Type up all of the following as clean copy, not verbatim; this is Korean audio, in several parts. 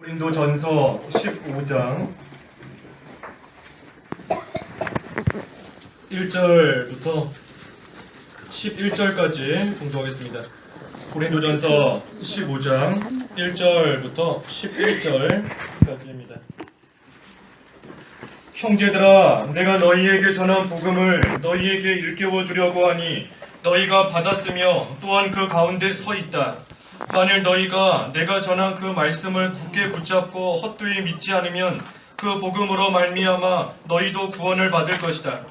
고린도전서 15장 1절부터 11절까지 공부하겠습니다. 고린도전서 15장 1절부터 11절까지입니다. 형제들아, 내가 너희에게 전한 복음을 너희에게 일깨워 주려고 하니 너희가 받았으며 또한 그 가운데 서 있다. 만일 너희가 내가 전한 그 말씀을 굳게 붙잡고 헛되이 믿지 않으면 그 복음으로 말미암아 너희도 구원을 받을 것이다.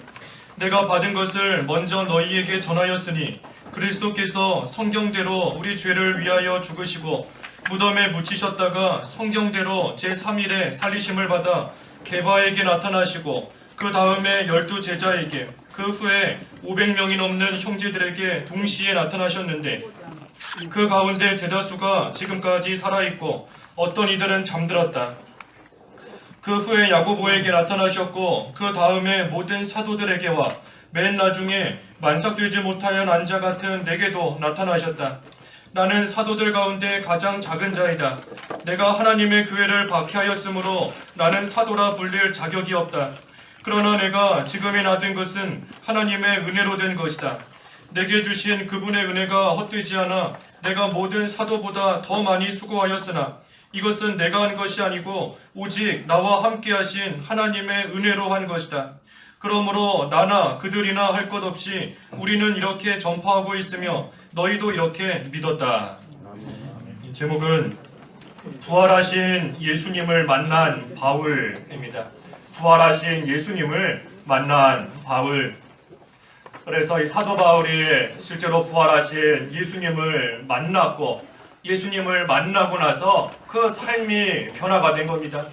내가 받은 것을 먼저 너희에게 전하였으니 그리스도께서 성경대로 우리 죄를 위하여 죽으시고 무덤에 묻히셨다가 성경대로 제3일에 살리심을 받아 게바에게 나타나시고 그 다음에 12 제자에게 그 후에 500명이 넘는 형제들에게 동시에 나타나셨는데 그 가운데 대다수가 지금까지 살아있고 어떤 이들은 잠들었다. 그 후에 야고보에게 나타나셨고 그 다음에 모든 사도들에게와 맨 나중에 만삭되지 못하여 난 자 같은 내게도 나타나셨다. 나는 사도들 가운데 가장 작은 자이다. 내가 하나님의 교회를 박해하였으므로 나는 사도라 불릴 자격이 없다. 그러나 내가 지금에 나된 것은 하나님의 은혜로 된 것이다. 내게 주신 그분의 은혜가 헛되지 않아 내가 모든 사도보다 더 많이 수고하였으나 이것은 내가 한 것이 아니고 오직 나와 함께 하신 하나님의 은혜로 한 것이다. 그러므로 나나 그들이나 할 것 없이 우리는 이렇게 전파하고 있으며 너희도 이렇게 믿었다. 이 제목은 부활하신 예수님을 만난 바울입니다. 부활하신 예수님을 만난 바울. 그래서 이 사도 바울이 실제로 부활하신 예수님을 만났고 예수님을 만나고 나서 그 삶이 변화가 된 겁니다.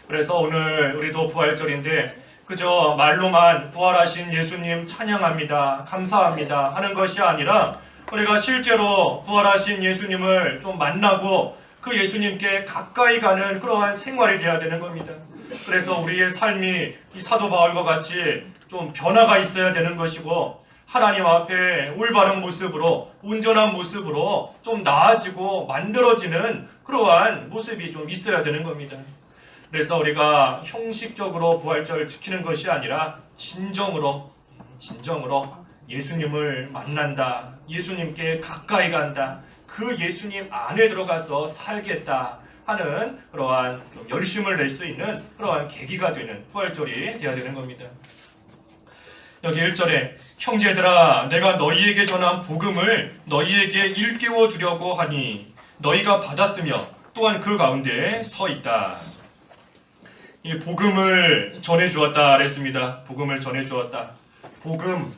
그래서 오늘 우리도 부활절인데 그저 말로만 부활하신 예수님 찬양합니다, 감사합니다 하는 것이 아니라 우리가 실제로 부활하신 예수님을 좀 만나고 그 예수님께 가까이 가는 그러한 생활이 되어야 되는 겁니다. 그래서 우리의 삶이 이 사도 바울과 같이 좀 변화가 있어야 되는 것이고 하나님 앞에 올바른 모습으로 온전한 모습으로 좀 나아지고 만들어지는 그러한 모습이 좀 있어야 되는 겁니다. 그래서 우리가 형식적으로 부활절 지키는 것이 아니라 진정으로 예수님을 만난다. 예수님께 가까이 간다. 그 예수님 안에 들어가서 살겠다 하는 그러한 좀 열심을 낼 수 있는 그러한 계기가 되는 부활절이 되어야 되는 겁니다. 여기 1절에 형제들아, 내가 너희에게 전한 복음을 너희에게 일깨워 주려고 하니 너희가 받았으며 또한 그 가운데 서 있다. 이 복음을 전해 주었다 그랬습니다. 복음을 전해 주었다. 복음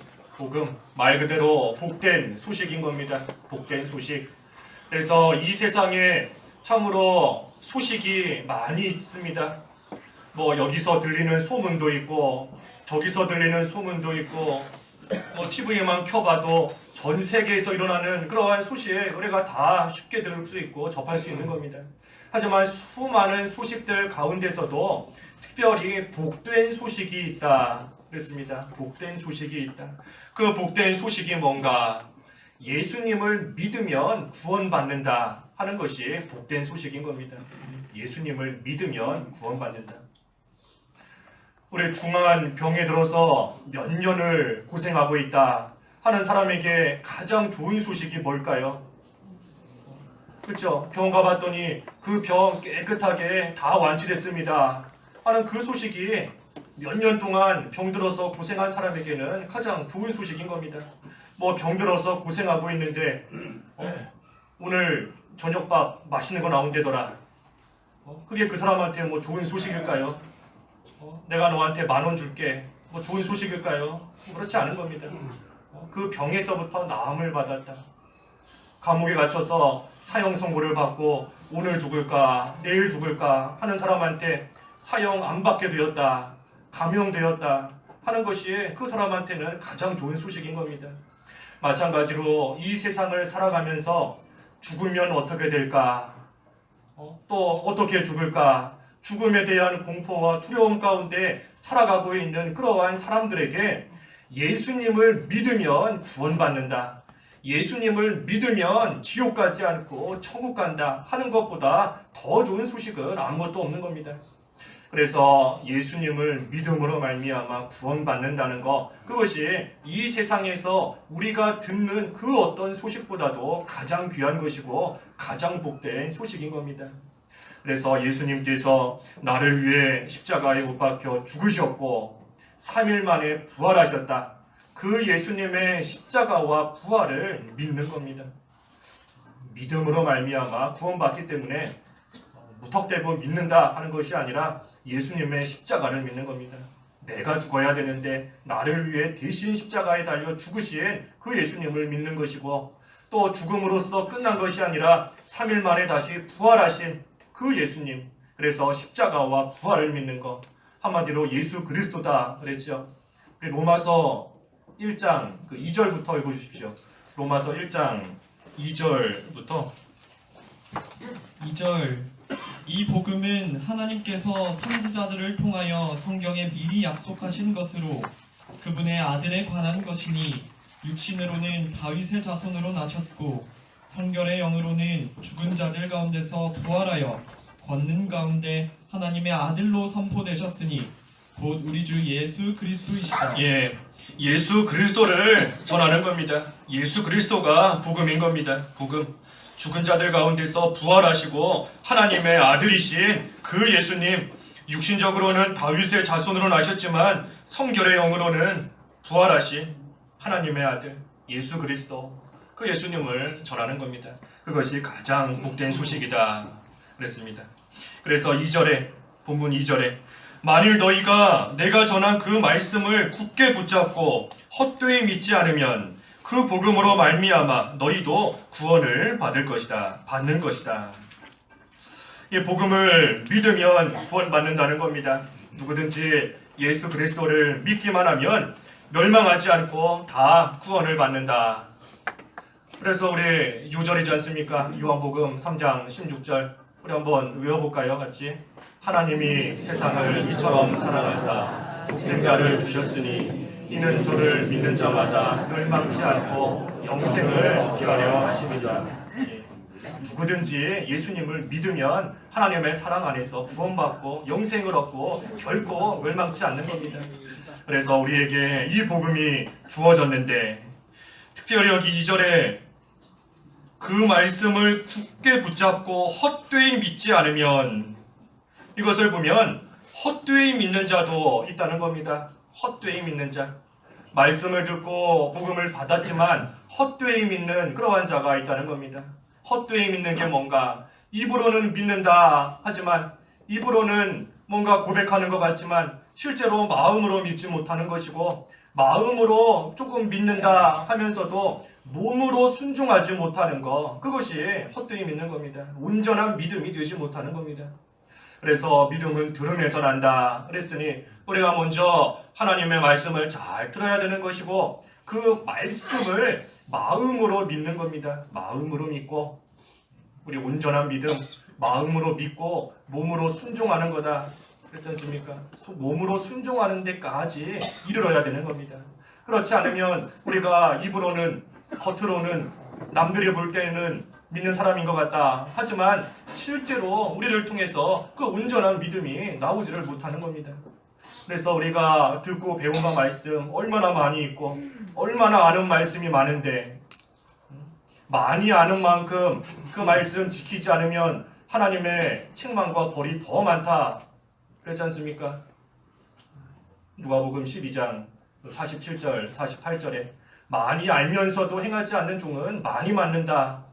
말 그대로 복된 소식인 겁니다. 복된 소식. 그래서 이 세상에 참으로 소식이 많이 있습니다. 뭐 여기서 들리는 소문도 있고 저기서 들리는 소문도 있고 뭐 TV에만 켜봐도 전 세계에서 일어나는 그러한 소식 우리가 다 쉽게 들을 수 있고 접할 수 있는 겁니다. 하지만 수많은 소식들 가운데서도 특별히 복된 소식이 있다 그랬습니다. 복된 소식이 있다. 그 복된 소식이 뭔가? 예수님을 믿으면 구원받는다 하는 것이 복된 소식인 겁니다. 예수님을 믿으면 구원받는다. 우리 중한 병에 들어서 몇 년을 고생하고 있다 하는 사람에게 가장 좋은 소식이 뭘까요? 그렇죠? 병 가봤더니 그 병 깨끗하게 다 완치됐습니다 하는 그 소식이 몇 년 동안 병들어서 고생한 사람에게는 가장 좋은 소식인 겁니다. 뭐 병들어서 고생하고 있는데 오늘 저녁밥 맛있는 거 나온대더라. 그게 그 사람한테 뭐 좋은 소식일까요? 내가 너한테 10,000원 줄게. 뭐 좋은 소식일까요? 그렇지 않은 겁니다. 그 병에서부터 나음을 받았다. 감옥에 갇혀서 사형 선고를 받고 오늘 죽을까 내일 죽을까 하는 사람한테 사형 안 받게 되었다. 감형되었다 하는 것이 그 사람한테는 가장 좋은 소식인 겁니다. 마찬가지로 이 세상을 살아가면서 죽으면 어떻게 될까? 또 어떻게 죽을까? 죽음에 대한 공포와 두려움 가운데 살아가고 있는 그러한 사람들에게 예수님을 믿으면 구원받는다. 예수님을 믿으면 지옥 가지 않고 천국 간다 하는 것보다 더 좋은 소식은 아무것도 없는 겁니다. 그래서 예수님을 믿음으로 말미암아 구원받는다는 것, 그것이 이 세상에서 우리가 듣는 그 어떤 소식보다도 가장 귀한 것이고 가장 복된 소식인 겁니다. 그래서 예수님께서 나를 위해 십자가에 못 박혀 죽으셨고 3일 만에 부활하셨다. 그 예수님의 십자가와 부활을 믿는 겁니다. 믿음으로 말미암아 구원받기 때문에 무턱대고 믿는다 하는 것이 아니라 예수님의 십자가를 믿는 겁니다. 내가 죽어야 되는데 나를 위해 대신 십자가에 달려 죽으신 그 예수님을 믿는 것이고, 또 죽음으로써 끝난 것이 아니라 3일 만에 다시 부활하신 그 예수님, 그래서 십자가와 부활을 믿는 것, 한마디로 예수 그리스도다 그랬죠. 로마서 1장 2절부터 읽어주십시오. 로마서 1장 2절부터 2절. 이 복음은 하나님께서 선지자들을 통하여 성경에 미리 약속하신 것으로 그분의 아들에 관한 것이니, 육신으로는 다윗의 자손으로 나셨고 성결의 영으로는 죽은 자들 가운데서 부활하여 권능 가운데 하나님의 아들로 선포되셨으니 곧 우리 주 예수 그리스도이시다. 예수 그리스도를 전하는 겁니다. 예수 그리스도가 복음인 겁니다. 복음. 죽은 자들 가운데서 부활하시고 하나님의 아들이신 그 예수님, 육신적으로는 다윗의 자손으로 나셨지만 성결의 영으로는 부활하신 하나님의 아들 예수 그리스도, 그 예수님을 전하는 겁니다. 그것이 가장 복된 소식이다 그랬습니다. 그래서 2절에, 본문 2절에 만일 너희가 내가 전한 그 말씀을 굳게 붙잡고 헛되이 믿지 않으면 그 복음으로 말미암아 너희도 구원을 받을 것이다. 받는 것이다. 이 복음을 믿으면 구원받는다는 겁니다. 누구든지 예수 그리스도를 믿기만 하면 멸망하지 않고 다 구원을 받는다. 그래서 우리 요절이지 않습니까? 요한복음 3장 16절 우리 한번 외워볼까요? 같이. 하나님이 세상을 이처럼 사랑하사 독생자를 주셨으니 이는 저를 믿는 자마다 멸망치 않고 영생을 얻게 하려 하십니다. 누구든지 예수님을 믿으면 하나님의 사랑 안에서 구원받고 영생을 얻고 결코 멸망치 않는 겁니다. 그래서 우리에게 이 복음이 주어졌는데, 특별히 여기 2절에 그 말씀을 굳게 붙잡고 헛되이 믿지 않으면, 이것을 보면 헛되이 믿는 자도 있다는 겁니다. 헛되이 믿는 자. 말씀을 듣고 복음을 받았지만 헛되이 믿는 그러한 자가 있다는 겁니다. 헛되이 믿는 게 뭔가, 입으로는 믿는다 하지만, 입으로는 뭔가 고백하는 것 같지만 실제로 마음으로 믿지 못하는 것이고, 마음으로 조금 믿는다 하면서도 몸으로 순종하지 못하는 것, 그것이 헛되이 믿는 겁니다. 온전한 믿음이 되지 못하는 겁니다. 그래서 믿음은 들음에서 난다 그랬으니 우리가 먼저 하나님의 말씀을 잘 들어야 되는 것이고, 그 말씀을 마음으로 믿는 겁니다. 마음으로 믿고, 우리 온전한 믿음, 마음으로 믿고 몸으로 순종하는 거다 그랬지 않습니까? 몸으로 순종하는 데까지 이르러야 되는 겁니다. 그렇지 않으면 우리가 입으로는, 겉으로는 남들이 볼 때는 믿는 사람인 것 같다 하지만 실제로 우리를 통해서 그 온전한 믿음이 나오지를 못하는 겁니다. 그래서 우리가 듣고 배운 바 말씀 얼마나 많이 있고 얼마나 아는 말씀이 많은데, 많이 아는 만큼 그 말씀 지키지 않으면 하나님의 책망과 벌이 더 많다 그랬지 않습니까? 누가복음 12장 47절 48절에 많이 알면서도 행하지 않는 종은 많이 맞는다.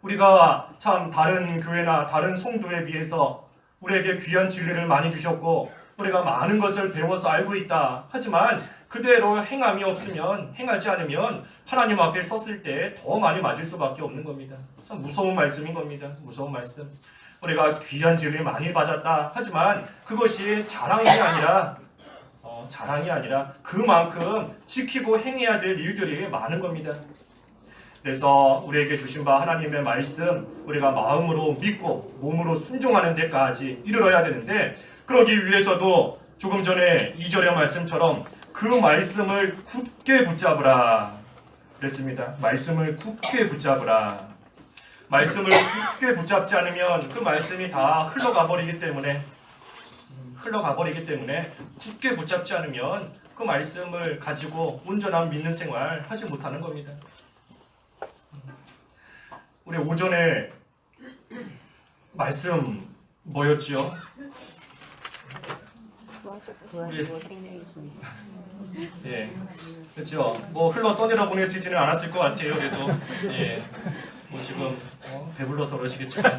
우리가 참 다른 교회나 다른 성도에 비해서 우리에게 귀한 진리를 많이 주셨고 우리가 많은 것을 배워서 알고 있다 하지만 그대로 행함이 없으면, 행하지 않으면 하나님 앞에 섰을 때 더 많이 맞을 수밖에 없는 겁니다. 참 무서운 말씀인 겁니다. 무서운 말씀. 우리가 귀한 진리 많이 받았다 하지만 그것이 자랑이 아니라 그만큼 지키고 행해야 될 일들이 많은 겁니다. 그래서 우리에게 주신 바 하나님의 말씀, 우리가 마음으로 믿고 몸으로 순종하는 데까지 이르러야 되는데, 그러기 위해서도 조금 전에 2절의 말씀처럼 그 말씀을 굳게 붙잡으라. 그랬습니다. 말씀을 굳게 붙잡으라. 말씀을 굳게 붙잡지 않으면 그 말씀이 다 흘러가 버리기 때문에 굳게 붙잡지 않으면 그 말씀을 가지고 온전한 믿는 생활 하지 못하는 겁니다. 우리 오전에 말씀 뭐였죠? 예, 그렇죠. 뭐 흘러 떠내려 보내지지는 않았을 것 같아요. 그래도 예, 뭐 지금 배불러서 그러시겠지만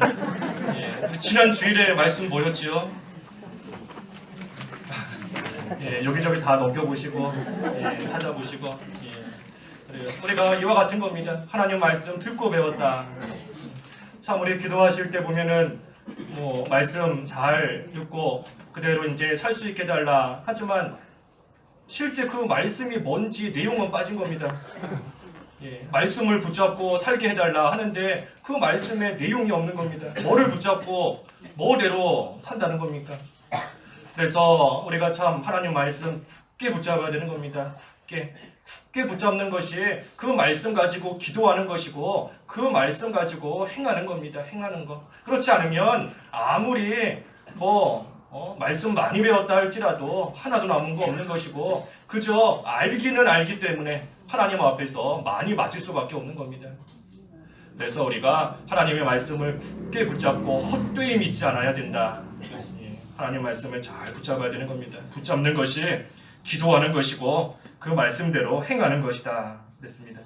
예, 지난 주일에 말씀 뭐였죠? 예, 여기저기 다 넘겨보시고 예, 찾아보시고 예, 그래요. 우리가 이와 같은 겁니다. 하나님 말씀 듣고 배웠다. 참 우리 기도하실 때 보면은 뭐 말씀 잘 듣고 그대로 이제 살 수 있게 달라 하지만 실제 그 말씀이 뭔지 내용은 빠진 겁니다. 예, 말씀을 붙잡고 살게 해달라 하는데 그 말씀에 내용이 없는 겁니다. 뭐를 붙잡고 뭐대로 산다는 겁니까? 그래서 우리가 참 하나님 말씀 굳게 붙잡아야 되는 겁니다. 굳게 붙잡는 것이 그 말씀 가지고 기도하는 것이고 그 말씀 가지고 행하는 겁니다. 행하는 거. 그렇지 않으면 아무리 말씀 많이 배웠다 할지라도 하나도 남은 거 없는 것이고 그저 알기는 알기 때문에 하나님 앞에서 많이 맞을 수밖에 없는 겁니다. 그래서 우리가 하나님의 말씀을 굳게 붙잡고 헛되이 믿지 않아야 된다. 하나님 말씀을 잘 붙잡아야 되는 겁니다. 붙잡는 것이 기도하는 것이고 그 말씀대로 행하는 것이다. 그랬습니다.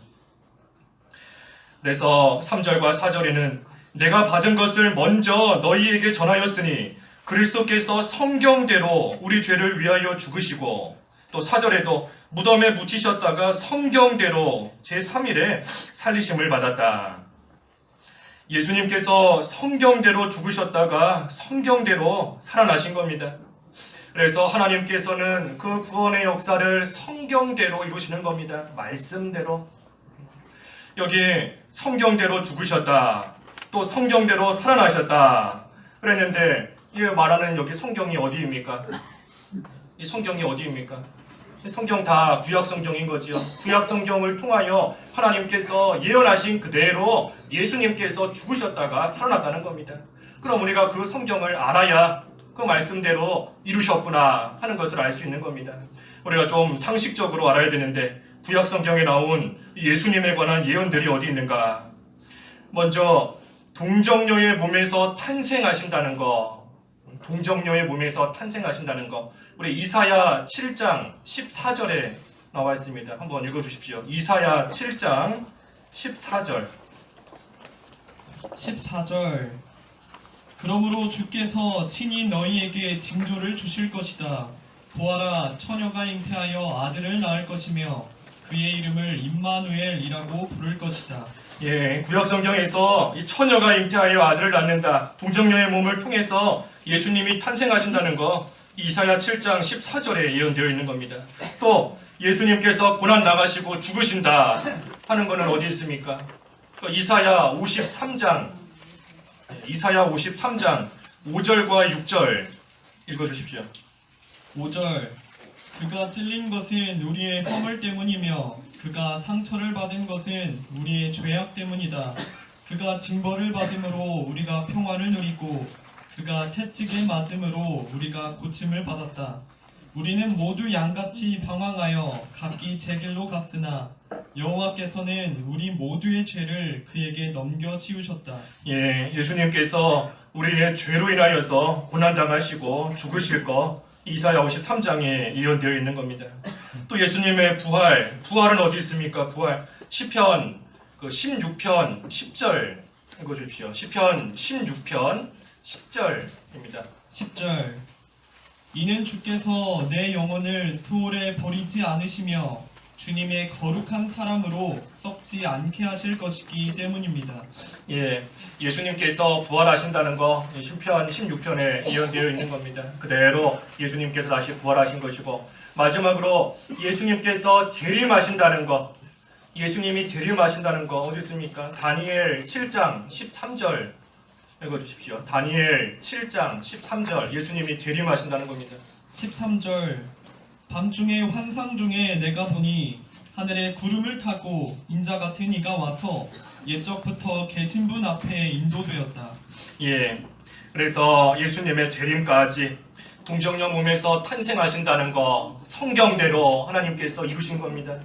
그래서 3절과 4절에는 내가 받은 것을 먼저 너희에게 전하였으니 그리스도께서 성경대로 우리 죄를 위하여 죽으시고 또 4절에도 무덤에 묻히셨다가 성경대로 제3일에 살리심을 받았다. 예수님께서 성경대로 죽으셨다가 성경대로 살아나신 겁니다. 그래서 하나님께서는 그 구원의 역사를 성경대로 이루시는 겁니다. 말씀대로. 여기 성경대로 죽으셨다. 또 성경대로 살아나셨다. 그랬는데 이 말하는 여기 성경이 어디입니까? 이 성경이 어디입니까? 성경 다 구약 성경인 거지요. 구약 성경을 통하여 하나님께서 예언하신 그대로 예수님께서 죽으셨다가 살아났다는 겁니다. 그럼 우리가 그 성경을 알아야 그 말씀대로 이루셨구나 하는 것을 알 수 있는 겁니다. 우리가 좀 상식적으로 알아야 되는데 구약 성경에 나온 예수님에 관한 예언들이 어디 있는가? 먼저 동정녀의 몸에서 탄생하신다는 거. 동정녀의 몸에서 탄생하신다는 거. 우리 이사야 7장 14절에 나와 있습니다. 한번 읽어주십시오. 이사야 7장 14절. 14절 그러므로 주께서 친히 너희에게 징조를 주실 것이다. 보아라, 처녀가 잉태하여 아들을 낳을 것이며 그의 이름을 임마누엘이라고 부를 것이다. 예, 구약 성경에서 이 처녀가 잉태하여 아들을 낳는다. 동정녀의 몸을 통해서 예수님이 탄생하신다는 거 이사야 7장 14절에 예언되어 있는 겁니다. 또 예수님께서 고난 나가시고 죽으신다 하는 것은 어디 있습니까? 이사야 53장 5절과 6절 읽어주십시오. 5절 그가 찔린 것은 우리의 허물 때문이며 그가 상처를 받은 것은 우리의 죄악 때문이다. 그가 징벌을 받음으로 우리가 평화를 누리고 그가 채찍에 맞음으로 우리가 고침을 받았다. 우리는 모두 양같이 방황하여 각기 제 길로 갔으나 여호와께서는 우리 모두의 죄를 그에게 넘겨 씌우셨다. 예, 예수님께서 우리의 죄로 인하여서 고난당하시고 죽으실 거 이사야 53장에 예언되어 있는 겁니다. 또 예수님의 부활은 어디 있습니까? 부활 시편 16편 10절 읽어주십시오. 시편 16편 10절입니다. 10절 이는 주께서 내 영혼을 수월에 버리지 않으시며 주님의 거룩한 사람으로 썩지 않게 하실 것이기 때문입니다. 예, 예수님께서 부활하신다는 거 시편 16편에 예언되어 있는 겁니다. 그대로 예수님께서 다시 부활하신 것이고 마지막으로 예수님께서 재림하신다는 거 예수님이 재림하신다는 거 어디 있습니까? 다니엘 7장 13절 읽어주십시오. 다니엘 7장 13절 예수님이 재림하신다는 겁니다. 13절 밤중에 환상 중에 내가 보니 하늘에 구름을 타고 인자 같은 이가 와서 옛적부터 계신 분 앞에 인도되었다. 예, 그래서 예수님의 재림까지 동정녀 몸에서 탄생하신다는 거 성경대로 하나님께서 이루신 겁니다.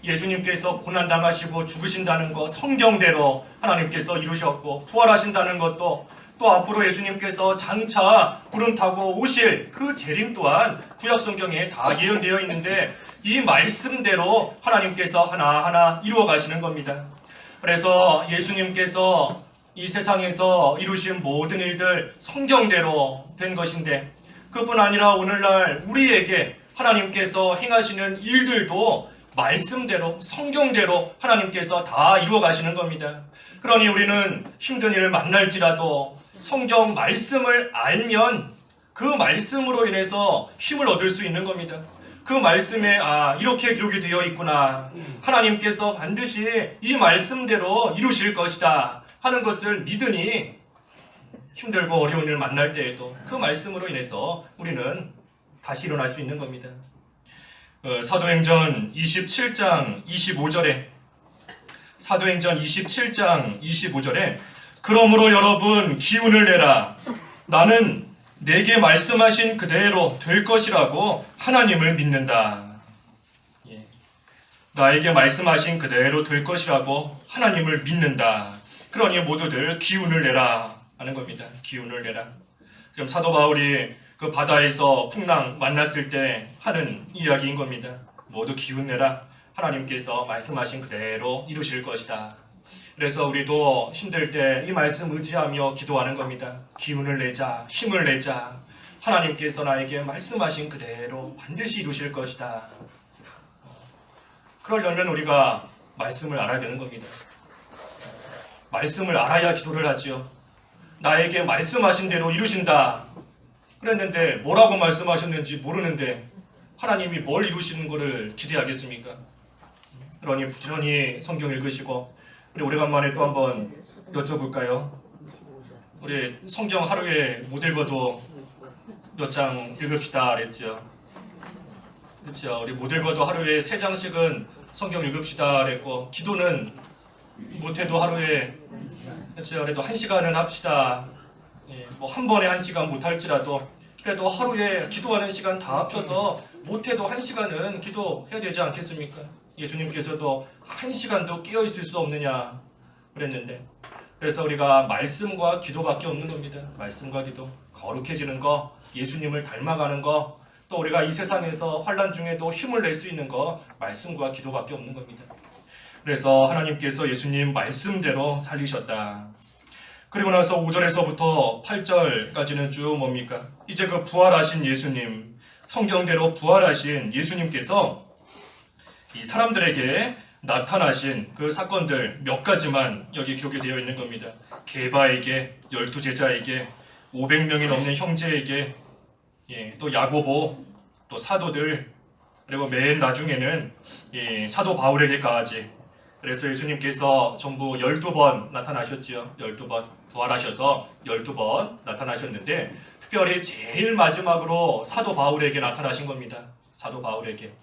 예수님께서 고난당하시고 죽으신다는 거 성경대로 하나님께서 이루셨고, 부활하신다는 것도 또 앞으로 예수님께서 장차 구름 타고 오실 그 재림 또한 구약 성경에 다 예언되어 있는데, 이 말씀대로 하나님께서 하나하나 이루어 가시는 겁니다. 그래서 예수님께서 이 세상에서 이루신 모든 일들 성경대로 된 것인데, 그뿐 아니라 오늘날 우리에게 하나님께서 행하시는 일들도 말씀대로 성경대로 하나님께서 다 이루어 가시는 겁니다. 그러니 우리는 힘든 일을 만날지라도 성경 말씀을 알면 그 말씀으로 인해서 힘을 얻을 수 있는 겁니다. 그 말씀에 이렇게 기록이 되어 있구나, 하나님께서 반드시 이 말씀대로 이루실 것이다 하는 것을 믿으니 힘들고 어려운 일을 만날 때에도 그 말씀으로 인해서 우리는 다시 일어날 수 있는 겁니다. 사도행전 27장 25절에 사도행전 27장 25절에 그러므로 여러분 기운을 내라, 나는 내게 말씀하신 그대로 될 것이라고 하나님을 믿는다. 나에게 말씀하신 그대로 될 것이라고 하나님을 믿는다. 그러니 모두들 기운을 내라 하는 겁니다. 기운을 내라. 그럼 사도 바울이 그 바다에서 풍랑 만났을 때 하는 이야기인 겁니다. 모두 기운 내라. 하나님께서 말씀하신 그대로 이루실 것이다. 그래서 우리도 힘들 때 이 말씀 의지하며 기도하는 겁니다. 기운을 내자, 힘을 내자. 하나님께서 나에게 말씀하신 그대로 반드시 이루실 것이다. 그러려면 우리가 말씀을 알아야 되는 겁니다. 말씀을 알아야 기도를 하지요. 나에게 말씀하신 대로 이루신다 그랬는데 뭐라고 말씀하셨는지 모르는데 하나님이 뭘 이루시는 것을 기대하겠습니까? 그러니 부지런히 성경 읽으시고, 우리 오래간만에 또 한번 여쭤볼까요? 우리 성경 하루에 못 읽어도 몇 장 읽읍시다 그랬죠. 그렇죠. 우리 못 읽어도 하루에 3장씩은 성경 읽읍시다 그랬고, 기도는 못해도 하루에 그렇죠. 그래도 1시간은 합시다. 뭐 한 번에 1시간 못할지라도 그래도 하루에 기도하는 시간 다 합쳐서 못해도 1시간은 기도해야 되지 않겠습니까? 예수님께서도 1시간도 깨어있을 수 없느냐 그랬는데, 그래서 우리가 말씀과 기도밖에 없는 겁니다. 말씀과 기도, 거룩해지는 거, 예수님을 닮아가는 거, 또 우리가 이 세상에서 환난 중에도 힘을 낼 수 있는 거, 말씀과 기도밖에 없는 겁니다. 그래서 하나님께서 예수님 말씀대로 살리셨다. 그리고 나서 5절에서부터 8절까지는 쭉 뭡니까? 이제 그 부활하신 예수님, 성경대로 부활하신 예수님께서 이 사람들에게 나타나신 그 사건들 몇 가지만 여기 기록이 되어 있는 겁니다. 게바에게, 12제자에게, 500명이 넘는 형제에게, 또 야고보, 또 사도들, 그리고 맨 나중에는 사도 바울에게까지. 그래서 예수님께서 전부 12번 나타나셨지요. 12번 부활하셔서 12번 나타나셨는데, 특별히 제일 마지막으로 사도 바울에게 나타나신 겁니다. 사도 바울에게.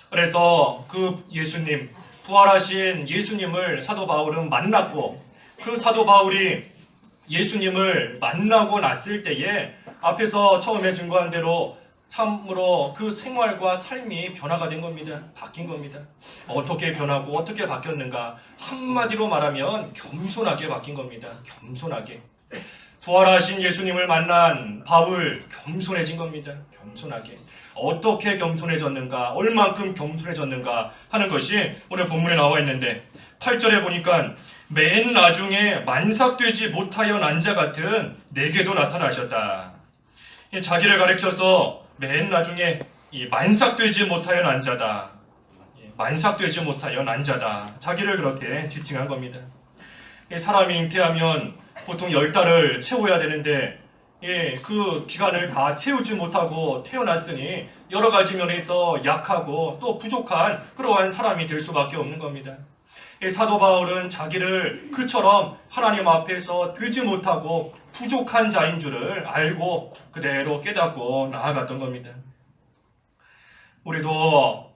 그래서 그 예수님, 부활하신 예수님을 사도 바울은 만났고, 그 사도 바울이 예수님을 만나고 났을 때에 앞에서 처음에 증거한 대로 참으로 그 생활과 삶이 변화가 된 겁니다. 바뀐 겁니다. 어떻게 변하고 어떻게 바뀌었는가? 한마디로 말하면 겸손하게 바뀐 겁니다. 겸손하게. 부활하신 예수님을 만난 바울, 겸손해진 겁니다. 겸손하게. 어떻게 겸손해졌는가? 얼만큼 겸손해졌는가 하는 것이 오늘 본문에 나와 있는데, 8절에 보니까 맨 나중에 만삭되지 못하여 난 자 같은 내게도 나타나셨다. 자기를 가리켜서 맨 나중에 이 만삭되지 못하여 난 자다. 만삭되지 못하여 난 자다. 자기를 그렇게 지칭한 겁니다. 사람이 잉태하면 보통 10달을 채워야 되는데 그 기간을 다 채우지 못하고 태어났으니 여러 가지 면에서 약하고 또 부족한 그러한 사람이 될 수밖에 없는 겁니다. 사도 바울은 자기를 그처럼 하나님 앞에서 되지 못하고 부족한 자인 줄을 알고 그대로 깨닫고 나아갔던 겁니다. 우리도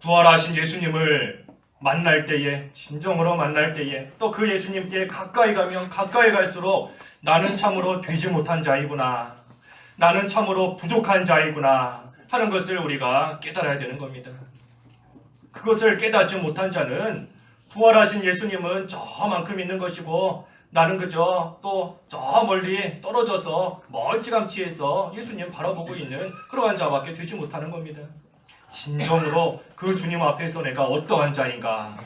부활하신 예수님을 만날 때에, 진정으로 만날 때에, 또 그 예수님께 가까이 가면 가까이 갈수록 나는 참으로 되지 못한 자이구나, 나는 참으로 부족한 자이구나 하는 것을 우리가 깨달아야 되는 겁니다. 그것을 깨닫지 못한 자는 부활하신 예수님은 저만큼 있는 것이고 나는 그저 또 저 멀리 떨어져서 멀찌감치해서 예수님 바라보고 있는 그러한 자밖에 되지 못하는 겁니다. 진정으로 그 주님 앞에서 내가 어떠한 자인가.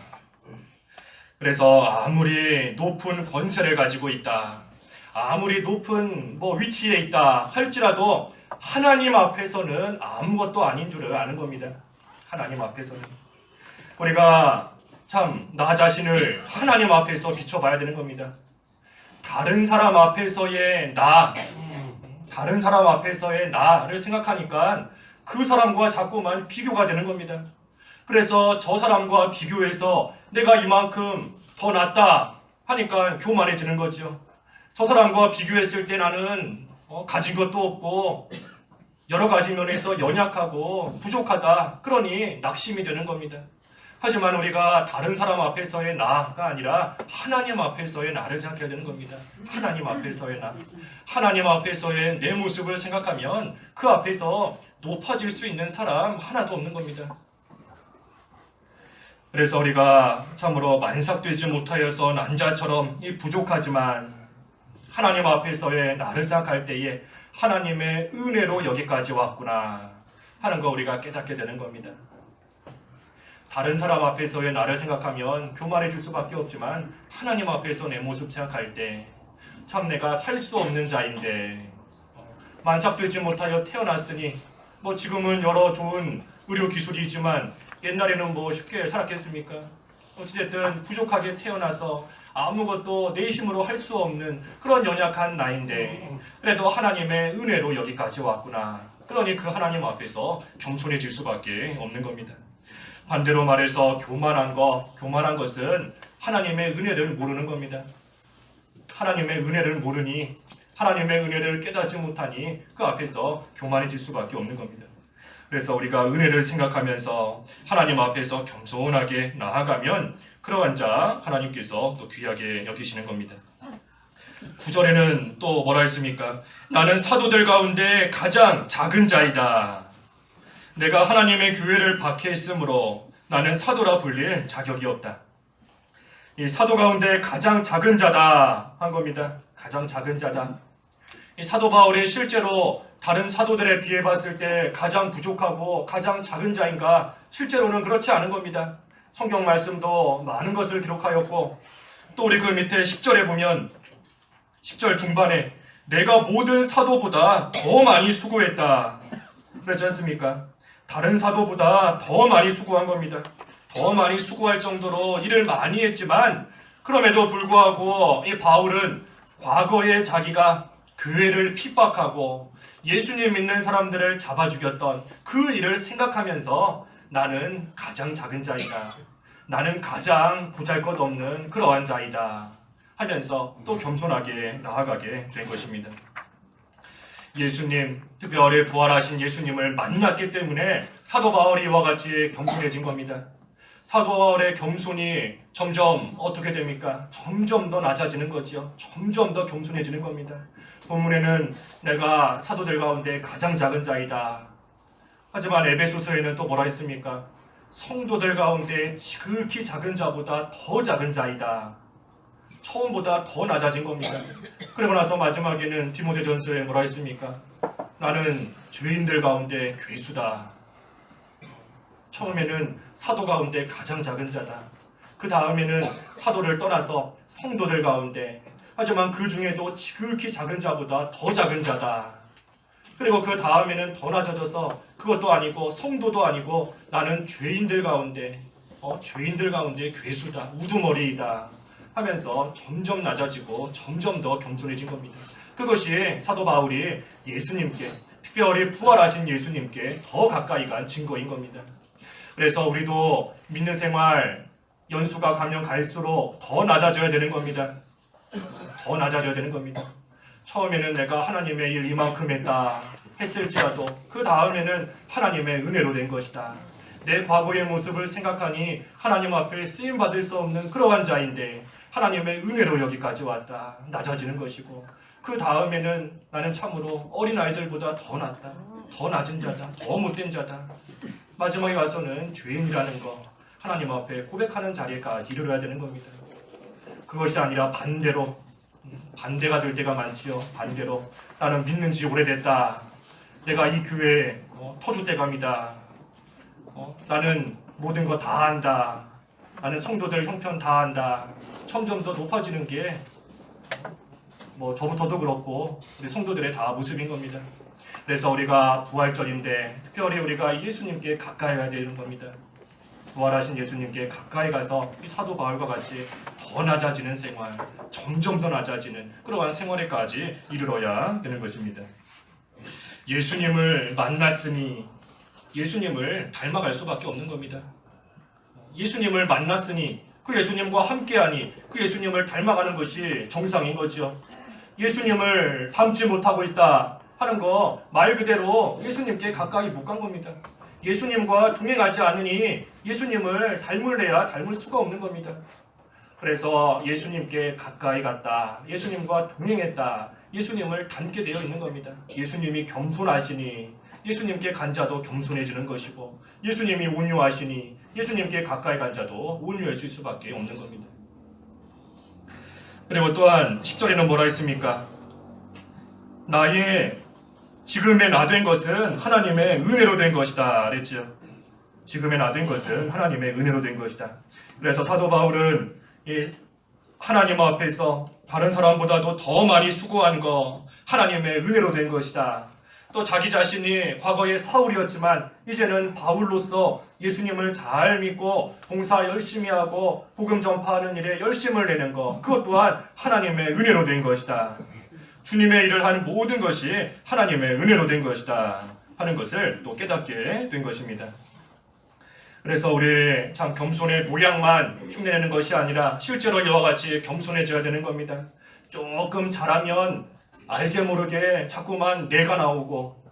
그래서 아무리 높은 권세를 가지고 있다, 아무리 높은 위치에 있다 할지라도 하나님 앞에서는 아무것도 아닌 줄을 아는 겁니다. 하나님 앞에서는 우리가 참 나 자신을 하나님 앞에서 비춰봐야 되는 겁니다. 다른 사람 앞에서의 나를 생각하니까 그 사람과 자꾸만 비교가 되는 겁니다. 그래서 저 사람과 비교해서 내가 이만큼 더 낫다 하니까 교만해지는 거죠. 저 사람과 비교했을 때 나는 가진 것도 없고 여러 가지 면에서 연약하고 부족하다, 그러니 낙심이 되는 겁니다. 하지만 우리가 다른 사람 앞에서의 나가 아니라 하나님 앞에서의 나를 생각해야 되는 겁니다. 하나님 앞에서의 나, 하나님 앞에서의 내 모습을 생각하면 그 앞에서 높아질 수 있는 사람 하나도 없는 겁니다. 그래서 우리가 참으로 만삭되지 못하여서 난자처럼 부족하지만 하나님 앞에서의 나를 생각할 때에 하나님의 은혜로 여기까지 왔구나 하는 거 우리가 깨닫게 되는 겁니다. 다른 사람 앞에서의 나를 생각하면 교만해질 수밖에 없지만 하나님 앞에서 내 모습 생각할 때 참 내가 살 수 없는 자인데 만삭되지 못하여 태어났으니 지금은 여러 좋은 의료 기술이 있지만 옛날에는 쉽게 살았겠습니까? 어찌됐든 부족하게 태어나서 아무것도 내 힘으로 할 수 없는 그런 연약한 나인데 그래도 하나님의 은혜로 여기까지 왔구나. 그러니 그 하나님 앞에서 겸손해질 수밖에 없는 겁니다. 반대로 말해서 교만한 것은 하나님의 은혜를 모르는 겁니다. 하나님의 은혜를 모르니, 하나님의 은혜를 깨닫지 못하니 그 앞에서 교만해질 수밖에 없는 겁니다. 그래서 우리가 은혜를 생각하면서 하나님 앞에서 겸손하게 나아가면 그러한 자 하나님께서 또 귀하게 여기시는 겁니다. 9절에는 또 뭐라 했습니까? 나는 사도들 가운데 가장 작은 자이다. 내가 하나님의 교회를 박해했으므로 나는 사도라 불릴 자격이 없다. 이 사도 가운데 가장 작은 자다 한 겁니다. 가장 작은 자다. 이 사도 바울이 실제로 다른 사도들에 비해 봤을 때 가장 부족하고 가장 작은 자인가? 실제로는 그렇지 않은 겁니다. 성경 말씀도 많은 것을 기록하였고 또 우리 그 밑에 10절에 보면 10절 중반에 내가 모든 사도보다 더 많이 수고했다 그렇지 않습니까? 다른 사도보다 더 많이 수고한 겁니다. 더 많이 수고할 정도로 일을 많이 했지만 그럼에도 불구하고 이 바울은 과거에 자기가 교회를 핍박하고 예수님 믿는 사람들을 잡아 죽였던 그 일을 생각하면서 나는 가장 작은 자이다. 나는 가장 보잘것없는 그러한 자이다 하면서 또 겸손하게 나아가게 된 것입니다. 예수님, 특별히 부활하신 예수님을 만났기 때문에 사도 바울이 이와 같이 겸손해진 겁니다. 사도 바울의 겸손이 점점 어떻게 됩니까? 점점 더 낮아지는 거지요. 점점 더 겸손해지는 겁니다. 본문에는 내가 사도들 가운데 가장 작은 자이다. 하지만 에베소서에는 또 뭐라 했습니까? 성도들 가운데 지극히 작은 자보다 더 작은 자이다. 처음보다 더 낮아진 겁니다. 그리고 나서 마지막에는 디모데전서에 뭐라 했습니까? 나는 죄인들 가운데 괴수다. 처음에는 사도 가운데 가장 작은 자다. 그 다음에는 사도를 떠나서 성도들 가운데, 하지만 그 중에도 지극히 작은 자보다 더 작은 자다. 그리고 그 다음에는 더 낮아져서 그것도 아니고 성도도 아니고 나는 죄인들 가운데 괴수다, 우두머리이다 하면서 점점 낮아지고 점점 더 겸손해진 겁니다. 그것이 사도 바울이 예수님께, 특별히 부활하신 예수님께 더 가까이 간 증거인 겁니다. 그래서 우리도 믿는 생활 연수가 가면 갈수록 더 낮아져야 되는 겁니다. 더 낮아져야 되는 겁니다. 처음에는 내가 하나님의 일 이만큼 했다 했을지라도 그 다음에는 하나님의 은혜로 된 것이다. 내 과거의 모습을 생각하니 하나님 앞에 쓰임받을 수 없는 그러한 자인데 하나님의 은혜로 여기까지 왔다. 낮아지는 것이고 그 다음에는 나는 참으로 어린아이들보다 더 낫다. 더 낮은 자다. 더 못된 자다. 마지막에 와서는 죄인이라는 거 하나님 앞에 고백하는 자리까지 이르러야 되는 겁니다. 그것이 아니라 반대가 될 때가 많지요. 반대로 나는 믿는 지 오래됐다. 내가 이 교회에 터줏대감이다. 나는 모든 거 다 안다. 나는 성도들 형편 다 안다. 점점 더 높아지는 게 저부터도 그렇고 우리 성도들의 다 모습인 겁니다. 그래서 우리가 부활절인데 특별히 우리가 예수님께 가까이 가야 되는 겁니다. 부활하신 예수님께 가까이 가서 이 사도 바울과 같이 더 낮아지는 생활, 점점 더 낮아지는 그러한 생활에까지 이르러야 되는 것입니다. 예수님을 만났으니 예수님을 닮아갈 수밖에 없는 겁니다. 예수님을 만났으니 그 예수님과 함께하니 그 예수님을 닮아가는 것이 정상인 거죠. 예수님을 닮지 못하고 있다 하는 거 말 그대로 예수님께 가까이 못 간 겁니다. 예수님과 동행하지 않으니 예수님을 닮을래야 닮을 수가 없는 겁니다. 그래서 예수님께 가까이 갔다. 예수님과 동행했다. 예수님을 닮게 되어 있는 겁니다. 예수님이 겸손하시니 예수님께 간 자도 겸손해지는 것이고 예수님이 온유하시니 예수님께 가까이 간 자도 온유해질 수밖에 없는 겁니다. 그리고 또한 10절에는 뭐라 했습니까? 나의 지금의 나 된 것은 하나님의 은혜로 된 것이다 그랬죠. 지금의 나 된 것은 하나님의 은혜로 된 것이다. 그래서 사도 바울은 이 하나님 앞에서 다른 사람보다도 더 많이 수고한 거 하나님의 은혜로 된 것이다. 또 자기 자신이 과거에 사울이었지만 이제는 바울로서 예수님을 잘 믿고 봉사 열심히 하고 복음 전파하는 일에 열심을 내는 것 그것 또한 하나님의 은혜로 된 것이다. 주님의 일을 하는 모든 것이 하나님의 은혜로 된 것이다 하는 것을 또 깨닫게 된 것입니다. 그래서 우리 참 겸손의 모양만 흉내내는 것이 아니라 실제로 이와 같이 겸손해져야 되는 겁니다. 조금 잘하면 알게 모르게 자꾸만 내가 나오고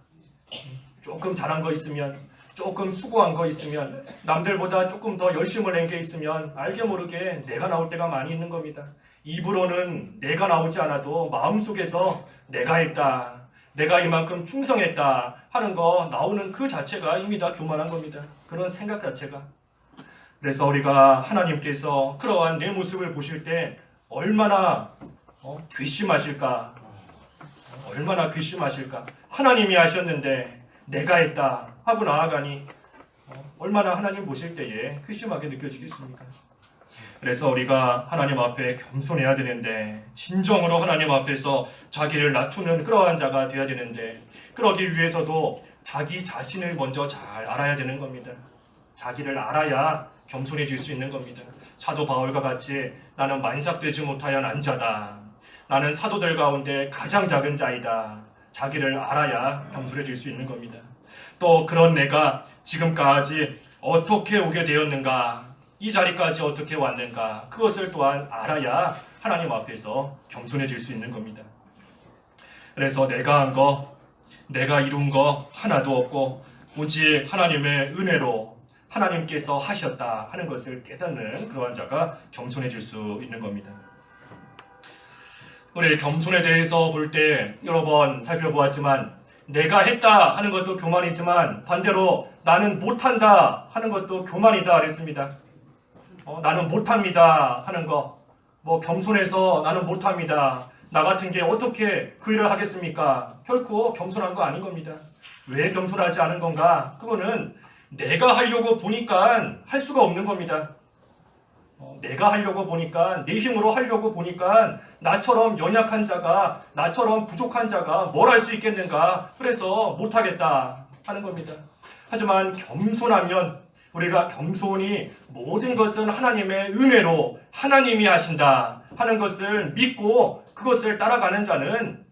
조금 잘한 거 있으면 조금 수고한 거 있으면 남들보다 조금 더 열심을 낸 게 있으면 알게 모르게 내가 나올 때가 많이 있는 겁니다. 입으로는 내가 나오지 않아도 마음속에서 내가 했다. 내가 이만큼 충성했다 하는 거 나오는 그 자체가 이미 다 교만한 겁니다. 그런 생각 자체가. 그래서 우리가 하나님께서 그러한 내 모습을 보실 때 얼마나 괘씸하실까? 얼마나 괘씸하실까? 하나님이 하셨는데 내가 했다 하고 나아가니 얼마나 하나님 보실 때에 괘씸하게 느껴지겠습니까? 그래서 우리가 하나님 앞에 겸손해야 되는데 진정으로 하나님 앞에서 자기를 낮추는 그러한 자가 되어야 되는데 그러기 위해서도 자기 자신을 먼저 잘 알아야 되는 겁니다. 자기를 알아야 겸손해질 수 있는 겁니다. 사도 바울과 같이 나는 만삭되지 못하여 난 자다. 나는 사도들 가운데 가장 작은 자이다. 자기를 알아야 겸손해질 수 있는 겁니다. 또 그런 내가 지금까지 어떻게 오게 되었는가, 이 자리까지 어떻게 왔는가, 그것을 또한 알아야 하나님 앞에서 겸손해질 수 있는 겁니다. 그래서 내가 한 거, 내가 이룬 거 하나도 없고 오직 하나님의 은혜로 하나님께서 하셨다 하는 것을 깨닫는 그러한 자가 겸손해질 수 있는 겁니다. 우리 겸손에 대해서 볼 때 여러 번 살펴보았지만 내가 했다 하는 것도 교만이지만 반대로 나는 못한다 하는 것도 교만이다 그랬습니다. 나는 못합니다 하는 거, 겸손해서 나는 못합니다. 나 같은 게 어떻게 그 일을 하겠습니까? 결코 겸손한 거 아닌 겁니다. 왜 겸손하지 않은 건가? 그거는 내가 하려고 보니까 할 수가 없는 겁니다. 내가 하려고 보니까, 내 힘으로 하려고 보니까 나처럼 연약한 자가, 나처럼 부족한 자가 뭘 할 수 있겠는가? 그래서 못하겠다 하는 겁니다. 하지만 겸손하면 우리가 겸손히 모든 것은 하나님의 은혜로 하나님이 하신다 하는 것을 믿고 그것을 따라가는 자는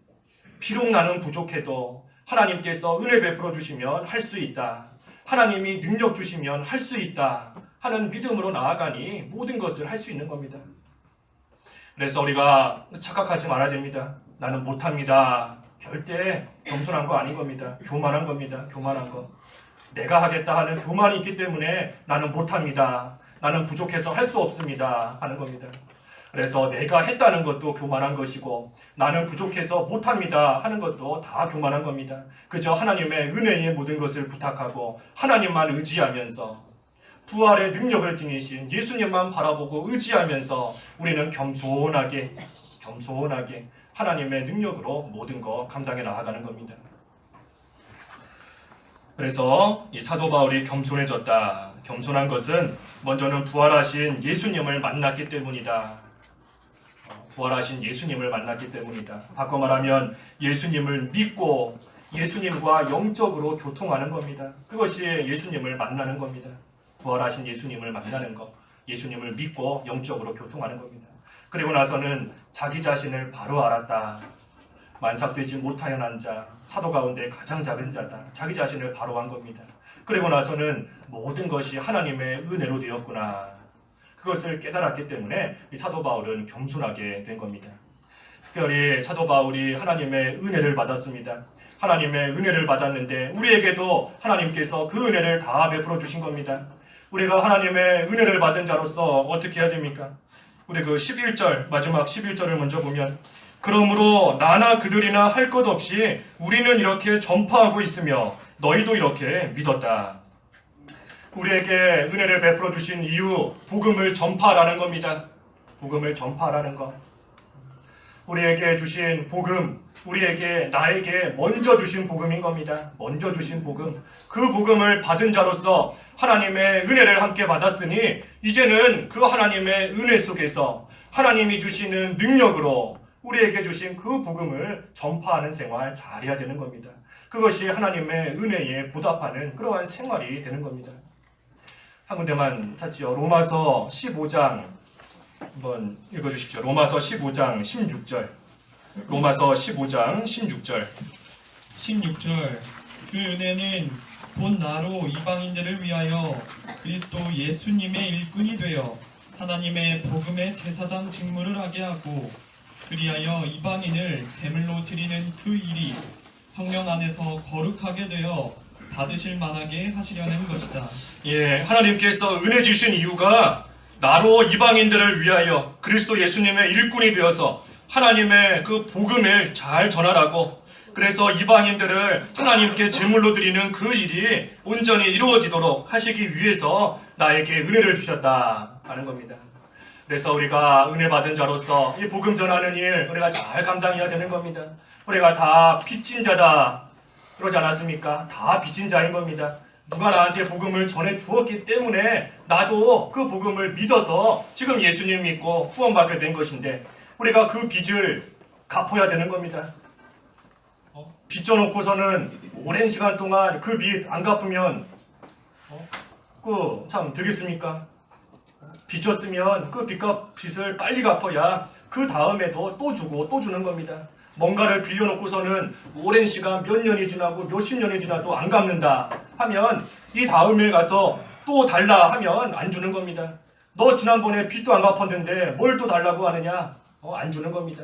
비록 나는 부족해도 하나님께서 은혜 베풀어 주시면 할 수 있다. 하나님이 능력 주시면 할 수 있다 하는 믿음으로 나아가니 모든 것을 할 수 있는 겁니다. 그래서 우리가 착각하지 말아야 됩니다. 나는 못합니다. 절대 겸손한 거 아닌 겁니다. 교만한 겁니다. 교만한 거. 내가 하겠다 하는 교만이 있기 때문에 나는 못합니다. 나는 부족해서 할 수 없습니다. 하는 겁니다. 그래서 내가 했다는 것도 교만한 것이고 나는 부족해서 못합니다 하는 것도 다 교만한 겁니다. 그저 하나님의 은혜의 모든 것을 부탁하고 하나님만 의지하면서 부활의 능력을 지니신 예수님만 바라보고 의지하면서 우리는 겸손하게 하나님의 능력으로 모든 거 감당해 나아가는 겁니다. 그래서 이 사도 바울이 겸손해졌다. 겸손한 것은 먼저는 부활하신 예수님을 만났기 때문이다. 부활하신 예수님을 만났기 때문이다. 바꿔 말하면 예수님을 믿고 예수님과 영적으로 교통하는 겁니다. 그것이 예수님을 만나는 겁니다. 부활하신 예수님을 만나는 것, 예수님을 믿고 영적으로 교통하는 겁니다. 그리고 나서는 자기 자신을 바로 알았다. 만삭되지 못하여난 자, 사도 가운데 가장 작은 자다. 자기 자신을 바로 한 겁니다. 그리고 나서는 모든 것이 하나님의 은혜로 되었구나. 그것을 깨달았기 때문에 이 사도 바울은 겸손하게 된 겁니다. 특별히 사도 바울이 하나님의 은혜를 받았습니다. 하나님의 은혜를 받았는데 우리에게도 하나님께서 그 은혜를 다 베풀어 주신 겁니다. 우리가 하나님의 은혜를 받은 자로서 어떻게 해야 됩니까? 우리 그 11절, 마지막 11절을 먼저 보면 그러므로 나나 그들이나 할 것 없이 우리는 이렇게 전파하고 있으며 너희도 이렇게 믿었다. 우리에게 은혜를 베풀어 주신 이유, 복음을 전파하라는 겁니다. 복음을 전파하라는 것. 우리에게 주신 복음, 나에게 먼저 주신 복음인 겁니다. 먼저 주신 복음. 그 복음을 받은 자로서 하나님의 은혜를 함께 받았으니 이제는 그 하나님의 은혜 속에서 하나님이 주시는 능력으로 우리에게 주신 그 복음을 전파하는 생활 잘해야 되는 겁니다. 그것이 하나님의 은혜에 보답하는 그러한 생활이 되는 겁니다. 한 군데만 찾지요. 로마서 15장 한번 읽어주십시오. 로마서 15장 16절. 로마서 15장 16절. 16절 그 은혜는 곧 나로 이방인들을 위하여 그리스도 예수님의 일꾼이 되어 하나님의 복음의 제사장 직무를 하게 하고 그리하여 이방인을 제물로 드리는 그 일이 성령 안에서 거룩하게 되어 받으실 만하게 하시려는 것이다. 예, 하나님께서 은혜 주신 이유가 나로 이방인들을 위하여 그리스도 예수님의 일꾼이 되어서 하나님의 그 복음을 잘 전하라고, 그래서 이방인들을 하나님께 제물로 드리는 그 일이 온전히 이루어지도록 하시기 위해서 나에게 은혜를 주셨다 하는 겁니다. 그래서 우리가 은혜 받은 자로서 이 복음 전하는 일 우리가 잘 감당해야 되는 겁니다. 우리가 다 빚진 자다 그러지 않았습니까? 다 빚진 자인 겁니다. 누가 나한테 복음을 전해 주었기 때문에 나도 그 복음을 믿어서 지금 예수님 믿고 구원받게 된 것인데 우리가 그 빚을 갚아야 되는 겁니다. 빚져놓고서는 오랜 시간 동안 그 빚 안 갚으면 참 되겠습니까? 빚졌으면 그 빚을 빨리 갚아야 그 다음에도 또 주고 또 주는 겁니다. 뭔가를 빌려놓고서는 오랜 시간 몇 년이 지나고 몇십 년이 지나도 안 갚는다 하면 이 다음에 가서 또 달라 하면 안 주는 겁니다. 너 지난번에 빚도 안 갚았는데 뭘 또 달라고 하느냐? 안 주는 겁니다.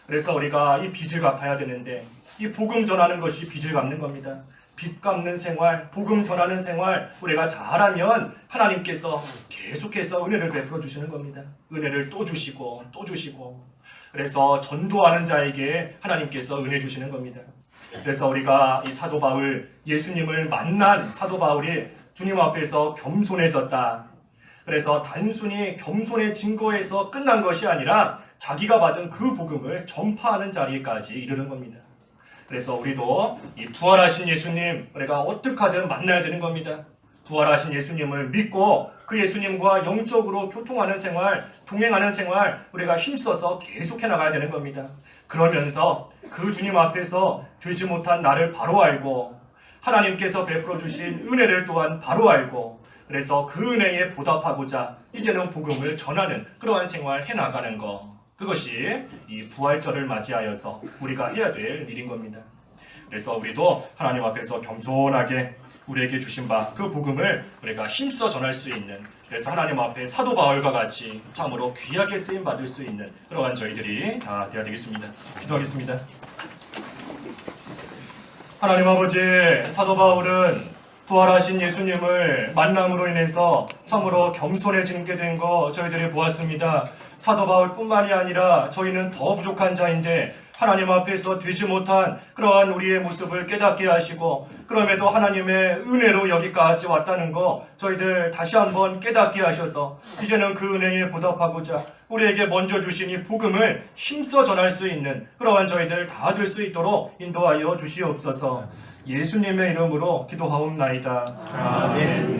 그래서 우리가 이 빚을 갚아야 되는데 이 복음 전하는 것이 빚을 갚는 겁니다. 빚 갚는 생활, 복음 전하는 생활 우리가 잘하면 하나님께서 계속해서 은혜를 베풀어 주시는 겁니다. 은혜를 또 주시고 또 주시고, 그래서 전도하는 자에게 하나님께서 은혜 주시는 겁니다. 그래서 우리가 이 사도 바울, 예수님을 만난 사도 바울이 주님 앞에서 겸손해졌다. 그래서 단순히 겸손해진 거에서 끝난 것이 아니라 자기가 받은 그 복음을 전파하는 자리까지 이르는 겁니다. 그래서 우리도 이 부활하신 예수님 우리가 어떻게 하든 만나야 되는 겁니다. 부활하신 예수님을 믿고 그 예수님과 영적으로 교통하는 생활, 동행하는 생활 우리가 힘써서 계속해 나가야 되는 겁니다. 그러면서 그 주님 앞에서 되지 못한 나를 바로 알고 하나님께서 베풀어 주신 은혜를 또한 바로 알고, 그래서 그 은혜에 보답하고자 이제는 복음을 전하는 그러한 생활 해나가는 것, 그것이 이 부활절을 맞이하여서 우리가 해야 될 일인 겁니다. 그래서 우리도 하나님 앞에서 겸손하게 우리에게 주신 바 그 복음을 우리가 힘써 전할 수 있는, 그래서 하나님 앞에 사도 바울과 같이 참으로 귀하게 쓰임 받을 수 있는 그러한 저희들이 다 되어야 되겠습니다. 기도하겠습니다. 하나님 아버지, 사도 바울은 부활하신 예수님을 만남으로 인해서 참으로 겸손해지게 된 거 저희들이 보았습니다. 사도 바울뿐만이 아니라 저희는 더 부족한 자인데 하나님 앞에서 되지 못한 그러한 우리의 모습을 깨닫게 하시고 그럼에도 하나님의 은혜로 여기까지 왔다는 거 저희들 다시 한번 깨닫게 하셔서 이제는 그 은혜에 보답하고자 우리에게 먼저 주신 이 복음을 힘써 전할 수 있는 그러한 저희들 다 될 수 있도록 인도하여 주시옵소서. 예수님의 이름으로 기도하옵나이다. 아멘.